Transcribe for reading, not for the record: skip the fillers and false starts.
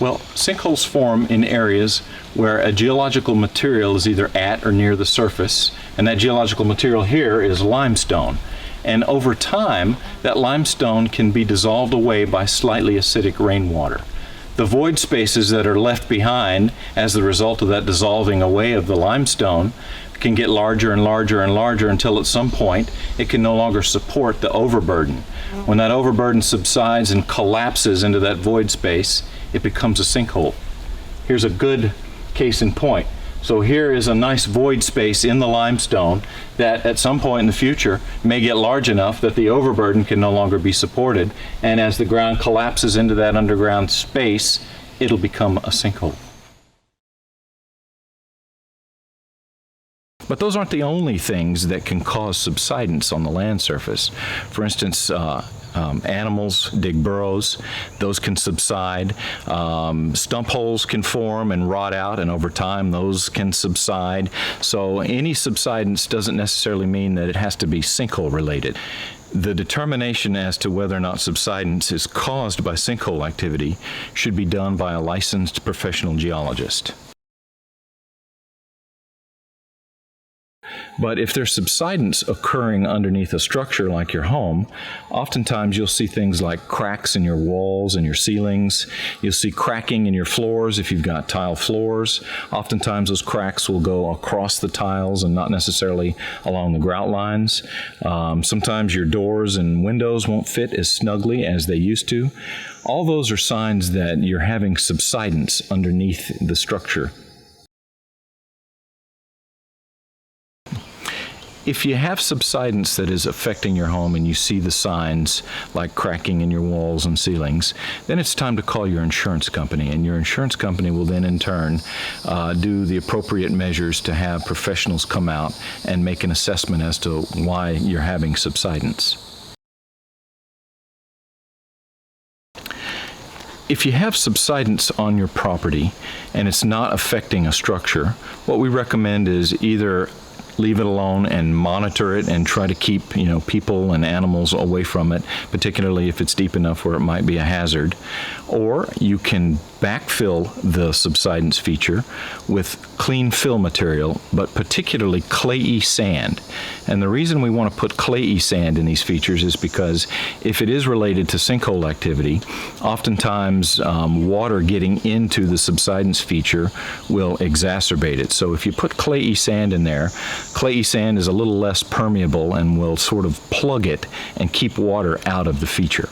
Well, sinkholes form in areas where a geological material is either at or near the surface, and that geological material here is limestone. And over time, that limestone can be dissolved away by slightly acidic rainwater. The void spaces that are left behind as the result of that dissolving away of the limestone can get larger and larger and larger until at some point it can no longer support the overburden. When that overburden subsides and collapses into that void space, it becomes a sinkhole. Here's a good case in point. So here is a nice void space in the limestone that at some point in the future may get large enough that the overburden can no longer be supported, and as the ground collapses into that underground space, it'll become a sinkhole. But those aren't the only things that can cause subsidence on the land surface. For instance, animals dig burrows, those can subside. Stump holes can form and rot out, and over time those can subside. So any subsidence doesn't necessarily mean that it has to be sinkhole related. The determination as to whether or not subsidence is caused by sinkhole activity should be done by a licensed professional geologist. But if there's subsidence occurring underneath a structure like your home, oftentimes you'll see things like cracks in your walls and your ceilings. You'll see cracking in your floors if you've got tile floors. Oftentimes those cracks will go across the tiles and not necessarily along the grout lines. Sometimes your doors and windows won't fit as snugly as they used to. All those are signs that you're having subsidence underneath the structure. If you have subsidence that is affecting your home and you see the signs like cracking in your walls and ceilings, then it's time to call your insurance company, and your insurance company will then in turn do the appropriate measures to have professionals come out and make an assessment as to why you're having subsidence. If you have subsidence on your property and it's not affecting a structure, what we recommend is either leave it alone and monitor it and try to keep, people and animals away from it, particularly if it's deep enough where it might be a hazard. Or you can backfill the subsidence feature with clean fill material, but particularly clayey sand. And the reason we want to put clayey sand in these features is because if it is related to sinkhole activity, oftentimes water getting into the subsidence feature will exacerbate it. So if you put clayey sand in there, clayey sand is a little less permeable and will sort of plug it and keep water out of the feature.